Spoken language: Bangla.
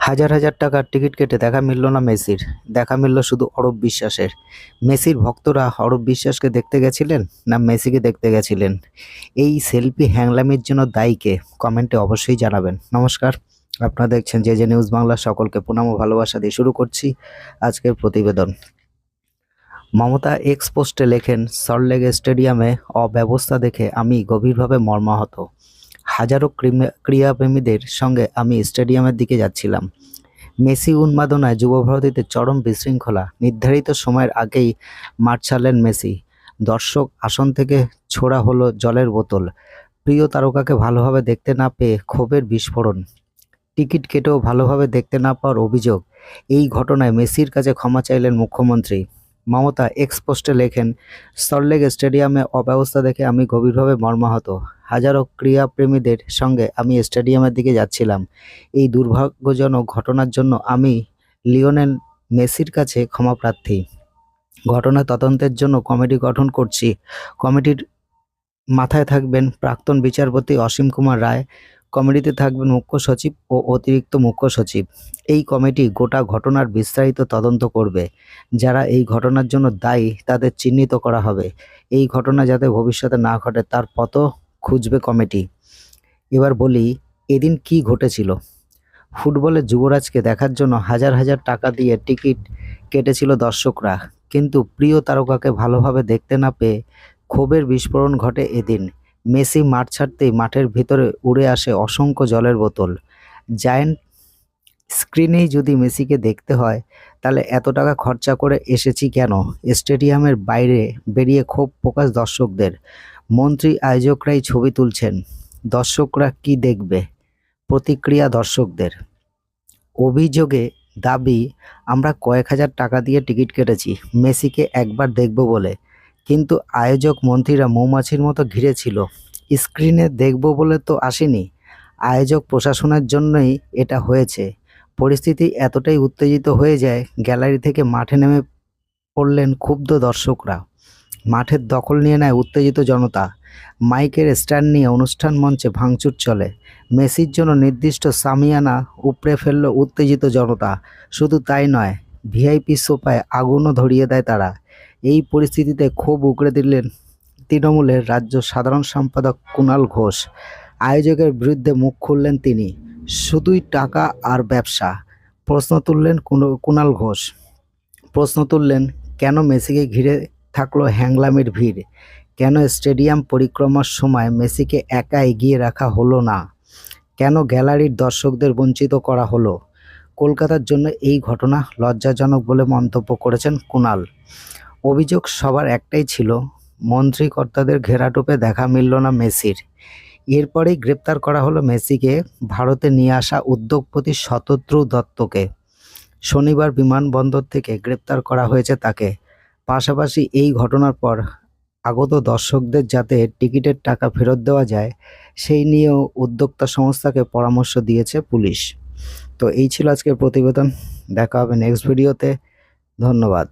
হাজার হাজার টাকার টিকিট কেটে দেখা মিলল না মেসির, দেখা মিলল শুধু অরূপ বিশ্বাসের। মেসির ভক্তরা অরূপ বিশ্বাসকে দেখতে গেছিলেন না মেসিকে দেখতে গেছিলেন? এই সেলফি হ্যাংলামির জন্য দায়ী কে? কমেন্টে অবশ্যই জানাবেন। নমস্কার, আপনারা দেখছেন জে নিউজ বাংলা। সকলকে প্রণাম ও ভালোবাসা দিয়ে শুরু করছি আজকের প্রতিবেদন। মমতা এক্স পোস্টে লেখেন, সল্টলেক স্টেডিয়ামে অব্যবস্থা দেখে আমি গভীরভাবে মর্মাহত। হাজারো ক্রীড়াপ্রেমীদের সঙ্গে আমি স্টেডিয়ামের দিকে যাচ্ছিলাম। মেসি উন্মাদনায় যুবভারতীতে চরম বিশৃঙ্খলা। নির্ধারিত সময়ের আগেই মাঠ ছাড়লেন মেসি। দর্শক আসন থেকে ছোড়া হলো জলের বোতল। প্রিয় তারকাকে ভালোভাবে দেখতে না পেয়ে ক্ষোভের বিস্ফোরণ। টিকিট কেটেও ভালোভাবে দেখতে না পাওয়ার অভিযোগ। এই ঘটনায় মেসির কাছে ক্ষমা চাইলেন মুখ্যমন্ত্রী। মমতা এক্স পোস্টে লেখেন, সল্টলেক স্টেডিয়ামে অব্যবস্থা দেখে আমি গভীরভাবে মর্মাহত। হাজারো ক্রীড়াপ্রেমীদের সঙ্গে আমি স্টেডিয়ামের দিকে যাচ্ছিলাম। এই দুর্ভাগ্যজনক ঘটনার জন্য আমি লিওনেল মেসির কাছে ক্ষমাপ্রার্থী। ঘটনা তদন্তের জন্য কমিটি গঠন করছি। কমিটির মাথায় থাকবেন প্রাক্তন বিচারপতি অসীম কুমার রায়। কমিটিতে থাকবেন মুখ্য সচিব ও অতিরিক্ত মুখ্য সচিব। এই কমিটি গোটা ঘটনার বিস্তারিত তদন্ত করবে। যারা এই ঘটনার জন্য দায়ী তাদের চিহ্নিত করা হবে। এই ঘটনা যাতে ভবিষ্যতে না ঘটে তার পথও খুঁজবে কমিটি। এবার বলি, এদিন কি ঘটেছিল। ফুটবলের যুবরাজকে দেখার জন্য হাজার হাজার টাকা দিয়ে টিকিট কেটেছিল দর্শকরা, কিন্তু প্রিয় তারকাকে ভালোভাবে দেখতে না পেয়ে ক্ষোভের বিস্ফোরণ ঘটে এদিন। মেসি মাঠ ছাড়তেই মাঠের ভিতরে উড়ে আসে অসংখ্য জলের বোতল। জায়ান্ট স্ক্রিনেই যদি মেসিকে দেখতে হয়, তাহলে এত টাকা খরচা করে এসেছি কেন? স্টেডিয়ামের বাইরে বেরিয়ে ক্ষোভ প্রকাশ দর্শকদের। মন্ত্রী আয়োজকরাই ছবি তুলছেন, দর্শকরা কি দেখবে? প্রতিক্রিয়া দর্শকদের। অভিযোগে দাবি, আমরা কয়েক হাজার টাকা দিয়ে টিকিট কেটেছি মেসিকে একবার দেখব বলে, কিন্তু আয়োজক মন্ত্রীরা মৌমাছির মতো ঘিরেছিল। স্ক্রিনে দেখব বলে তো আসেনি, আয়োজক প্রশাসনের জন্যই এটা হয়েছে। পরিস্থিতি এতটাই উত্তেজিত হয়ে যায়, গ্যালারি থেকে মাঠে নেমে পড়লেন ক্ষুব্ধ দর্শকরা। মাঠের দখল নিয়ে নেয় উত্তেজিত জনতা। মাইকের স্ট্যান্ড নিয়ে অনুষ্ঠান মঞ্চে ভাঙচুর চলে। মেসির জন্য নির্দিষ্ট সামিয়ানা উপড়ে ফেলল উত্তেজিত জনতা। শুধু তাই নয়, ভিআইপি সোফায় আগুনও ধরিয়ে দেয় তারা। এই পরিস্থিতিতে ক্ষোভ উগরে দিলেন তৃণমূলের রাজ্য সাধারণ সম্পাদক কুণাল ঘোষ। আয়োজকের বিরুদ্ধে মুখ খুললেন তিনি। শুধুই টাকা আর ব্যবসা? প্রশ্ন তুললেন কুণাল ঘোষ। প্রশ্ন তুললেন, কেন মেসিকে ঘিরে থাকলো হ্যাংলামের ভিড়? কেন স্টেডিয়াম পরিক্রমার সময় মেসিকে একা এগিয়ে রাখা হলো না? কেন গ্যালারির দর্শকদের বঞ্চিত করা হলো? কলকাতার জন্য এই ঘটনা লজ্জাজনক বলে মন্তব্য করেছেন কুণাল। অভিযোগ সবার একটাই ছিল, মন্ত্রী কর্তাদের ঘেরাটোপে দেখা মিলল না মেসির। এরপরেই গ্রেপ্তার করা হলো মেসিকে ভারতে নিয়ে আসা উদ্যোগপতি শতদ্রু দত্তকে। শনিবার বিমানবন্দর থেকে গ্রেপ্তার করা হয়েছে তাকে। পাশাপাশি এই ঘটনার পর আগত দর্শকদের যাতে টিকিটের টাকা ফেরত দেওয়া যায় সেই নিয়েও উদ্যোক্তা সংস্থাকে পরামর্শ দিয়েছে পুলিশ। তো এই ছিল আজকের প্রতিবেদন। দেখা হবে নেক্সট ভিডিওতে। ধন্যবাদ।